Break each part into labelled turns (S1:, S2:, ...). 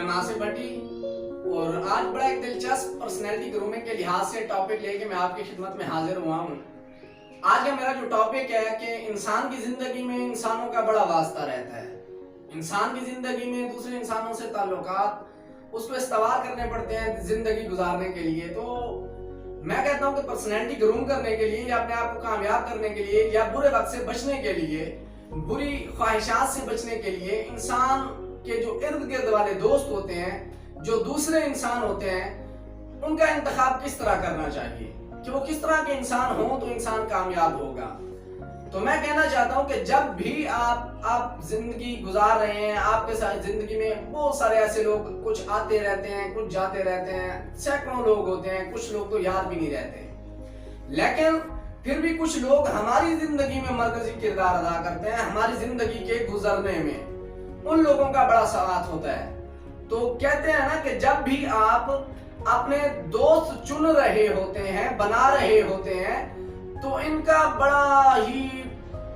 S1: मैं नासिर भट्टी और आज बड़ा एक दिलचस्प पर्सनैलिटी ग्रूमिंग के लिहाज से टॉपिक लेके मैं आपकी खिदमत में हाजिर हुआ हूँ। आज का मेरा जो टॉपिक है कि इंसान की ज़िंदगी में इंसानों का बड़ा वास्ता रहता है। इंसान की ज़िंदगी में दूसरे इंसानों से ताल्लुकात उसको इस्तेमाल करने पड़ते हैं ज़िंदगी गुजारने के लिए। तो मैं कहता हूँ कि पर्सनैलिटी ग्रूम करने के लिए या अपने आप को कामयाब करने के लिए या बुरे वक्त से बचने के लिए, बुरी ख्वाहिशात से बचने के लिए इंसान के जो इर्द गिर्द वाले दोस्त होते हैं, जो दूसरे इंसान होते हैं, उनका इंतखाब किस तरह करना चाहिए कि वो किस तरह के इंसान हो तो इंसान कामयाब होगा। तो मैं कहना चाहता हूं कि जब भी आप जिंदगी गुजार रहे हैं, आपके साथ जिंदगी में बहुत सारे ऐसे लोग कुछ आते रहते हैं, कुछ जाते रहते हैं, सैकड़ों लोग होते हैं, कुछ लोग तो याद भी नहीं रहते, लेकिन फिर भी कुछ लोग हमारी जिंदगी में मरकजी किरदार अदा करते हैं। हमारी जिंदगी के गुजरने में उन लोगों का बड़ा साथ होता है। तो कहते हैं ना कि जब भी आप अपने दोस्त चुन रहे होते हैं, बना रहे होते हैं, तो इनका बड़ा ही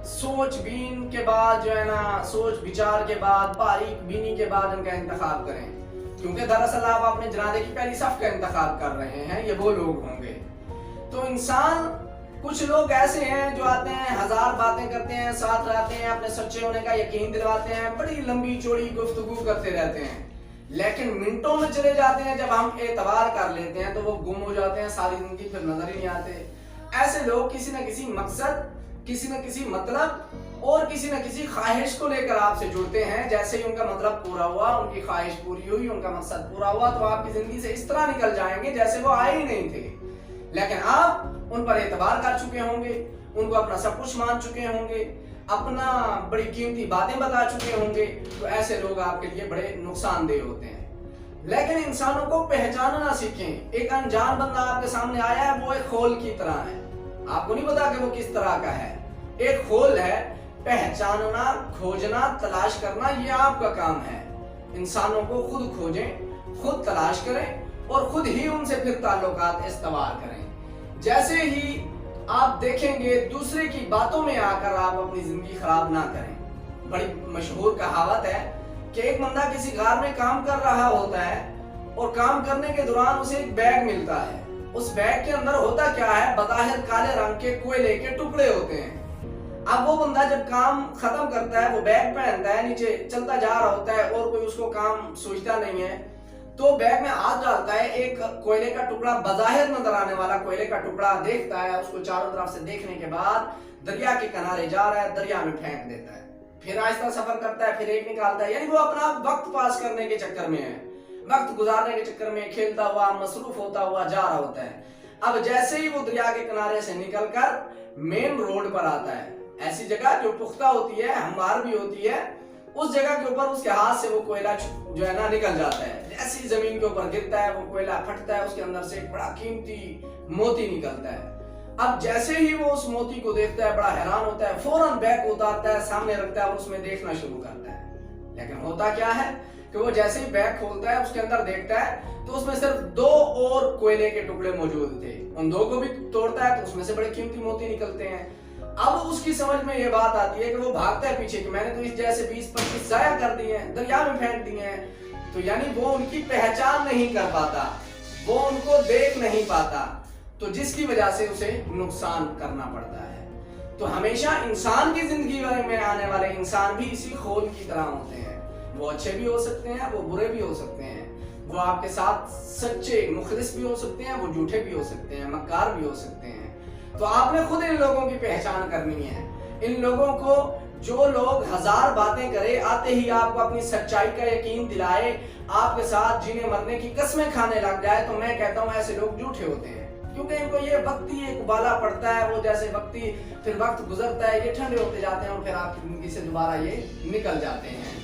S1: सोच बीन के बाद जो है ना, सोच विचार के बाद, बारीक बीनी के बाद इनका इंतखाब करें, क्योंकि दरअसल आप अपने जनाजे की पहली सफ का इंतखाब कर रहे हैं, ये वो लोग होंगे। तो इंसान, कुछ लोग ऐसे हैं जो आते हैं, हजार बातें करते हैं, साथ रहते हैं, अपने सच्चे होने का यकीन दिलवाते हैं, बड़ी लंबी चौड़ी गुफ्तगू करते रहते हैं, लेकिन मिनटों में चले जाते हैं। जब हम एतबार कर लेते हैं तो वो गुम हो जाते हैं, सारी जिंदगी फिर नजर ही नहीं आते। ऐसे लोग किसी न किसी मकसद, किसी न किसी मतलब और किसी न किसी ख्वाहिश को लेकर आपसे जुड़ते हैं। जैसे ही उनका मतलब पूरा हुआ, उनकी ख्वाहिश पूरी हुई, उनका मकसद पूरा हुआ, तो आपकी जिंदगी से इस तरह निकल जाएंगे जैसे वो आए ही नहीं थे। लेकिन आप उन पर एतबार कर चुके होंगे, उनको अपना सब कुछ मान चुके होंगे, अपना बड़ी कीमती बातें बता चुके होंगे, तो ऐसे लोग आपके लिए बड़े नुकसानदेह होते हैं। लेकिन इंसानों को पहचानना सीखें। एक अनजान बंदा आपके सामने आया है, वो एक खोल की तरह है, आपको नहीं पता कि वो किस तरह का है। एक खोल है, पहचानना, खोजना, तलाश करना, ये आपका काम है। इंसानों को खुद खोजें, खुद तलाश करें और खुद ही उनसे फिर ताल्लुकात इस्तेमाल करें। जैसे ही आप देखेंगे दूसरे की बातों में आकर आप अपनी जिंदगी खराब ना करें। बड़ी मशहूर कहावत है कि एक बंदा किसी गार में काम कर रहा होता है और काम करने के दौरान उसे एक बैग मिलता है। उस बैग के अंदर होता क्या है, बज़ाहिर काले रंग के कोयले के टुकड़े होते हैं। अब वो बंदा जब काम खत्म करता है, वो बैग पहनता है, नीचे चलता जा रहा होता है और कोई उसको काम सोचता नहीं है, तो बैग में हाथ डालता है, एक कोयले का टुकड़ा, बज़ाहिर नजर आने वाला कोयले का टुकड़ा देखता है। उसको चारों तरफ से देखने के बाद दरिया के किनारे जा रहा है, दरिया में फेंक देता है। फिर आहिस्ता सफर करता है, फिर एक निकालता है, यानी वो अपना वक्त पास करने के चक्कर में है, वक्त गुजारने के चक्कर में खेलता हुआ, मसरूफ होता हुआ जा रहा होता है। अब जैसे ही वो दरिया के किनारे से निकलकर मेन रोड पर आता है, ऐसी जगह जो पुख्ता होती है, हमवार भी होती है, उस जगह के ऊपर उसके हाथ से वो कोयला जो है ना निकल जाता है। जैसी जमीन के ऊपर गिरता है, वो कोयला फटता है, उसके अंदर से एक बड़ा कीमती मोती निकलता है। अब जैसे ही वो उस मोती को देखता है, बड़ा हैरान होता है, फौरन बैग को उतारता है, सामने रखता है और उसमें देखना शुरू करता है। लेकिन होता क्या है कि वो जैसे ही बैग खोलता है, उसके अंदर देखता है तो उसमें सिर्फ 2 और कोयले के टुकड़े मौजूद थे। उन 2 को भी तोड़ता है तो उसमें से बड़े कीमती मोती निकलते हैं। अब उसकी समझ में ये बात आती है कि वो भागता है पीछे कि मैंने तो इस जैसे 20-25 जाया कर दिए हैं, दरिया में फेंक दिए हैं। तो यानी वो उनकी पहचान नहीं कर पाता, वो उनको देख नहीं पाता, तो जिसकी वजह से उसे नुकसान करना पड़ता है। तो हमेशा इंसान की जिंदगी में आने वाले इंसान भी इसी खोल की तरह होते हैं। वो अच्छे भी हो सकते हैं, वो बुरे भी हो सकते हैं, वो आपके साथ सच्चे मुखलिस भी हो सकते हैं, वो झूठे भी हो सकते हैं, मक्कार भी हो सकते हैं। तो आपने खुद इन लोगों की पहचान करनी है। इन लोगों को, जो लोग हजार बातें करे, आते ही आपको अपनी सच्चाई का यकीन दिलाए, आपके साथ जीने मरने की कसमें खाने लग जाए, तो मैं कहता हूँ ऐसे लोग झूठे होते हैं, क्योंकि इनको ये वक्त ही एक उबाला पड़ता है। वो जैसे फिर वक्त गुजरता है, ये ठंडे होते जाते हैं और फिर आपकी जिंदगी से दोबारा ये निकल जाते हैं।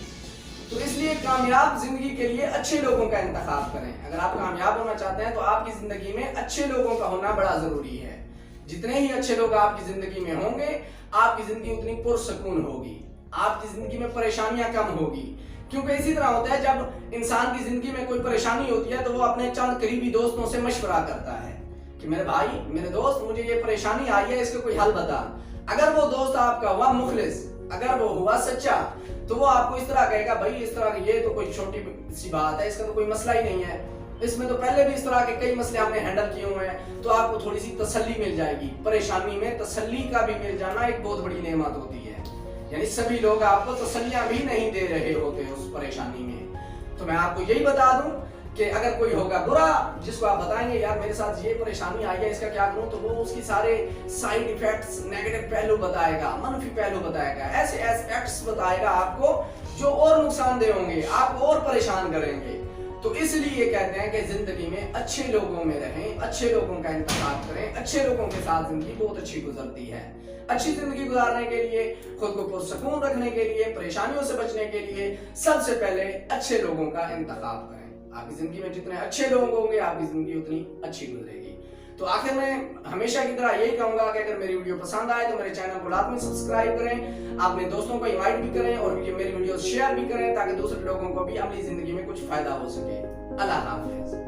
S1: तो इसलिए कामयाब जिंदगी के लिए अच्छे लोगों का इंतखाब करें। अगर आप कामयाब होना चाहते हैं तो आपकी जिंदगी में अच्छे लोगों का होना बड़ा जरूरी है। जितने ही अच्छे लोग आपकी जिंदगी में होंगे, आपकी जिंदगी उतनी पुरसकून होगी, आपकी जिंदगी में परेशानियां कम होगी। क्योंकि इसी तरह होता है, जब इंसान की जिंदगी में कोई परेशानी होती है तो वो अपने चंद करीबी दोस्तों से मशवरा करता है कि मेरे भाई, मेरे दोस्त, मुझे ये परेशानी आई है, इसका कोई हल बता। अगर वो दोस्त आपका हुआ मुखलिस, अगर वो हुआ सच्चा तो वो आपको इस तरह कहेगा, भाई इस तरह ये तो कोई छोटी सी बात है, इसका तो कोई मसला ही नहीं है, इसमें तो पहले भी इस तरह के कई मसले हमने हैंडल किए हुए हैं, तो आपको थोड़ी सी तसल्ली मिल जाएगी। परेशानी में तसल्ली का भी मिल जाना एक बहुत बड़ी नेमत होती है। यानी सभी लोग आपको तसल्लियां भी नहीं दे रहे होते उस परेशानी में। तो मैं आपको यही बता दूं कि अगर कोई होगा बुरा जिसको आप बताएंगे यार मेरे साथ ये परेशानी आई है, इसका क्या करूं, तो वो उसकी सारे साइड इफेक्ट्स, नेगेटिव पहलू बताएगा, मनफी पहलू बताएगा, ऐसे एस्पेक्ट्स बताएगा आपको जो और नुकसानदेह होंगे, आपको और परेशान करेंगे। तो इसलिए कहते हैं कि जिंदगी में अच्छे लोगों में रहें, अच्छे लोगों का इंतखाब करें, अच्छे लोगों के साथ जिंदगी बहुत अच्छी गुजरती है। अच्छी जिंदगी गुजारने के लिए, खुद को पुरसकून रखने के लिए, परेशानियों से बचने के लिए सबसे पहले अच्छे लोगों का इंतखाब करें। आपकी जिंदगी में जितने अच्छे लोग होंगे आपकी जिंदगी उतनी अच्छी गुजरेगी। तो आखिर में हमेशा की तरह यही कहूंगा कि अगर मेरी वीडियो पसंद आए तो मेरे चैनल को लाजमी सब्सक्राइब करें, अपने दोस्तों को इनवाइट भी करें और मेरी वीडियो शेयर भी करें ताकि दूसरे लोगों को भी अपनी जिंदगी में कुछ फायदा हो सके। अल्लाह हाफिज।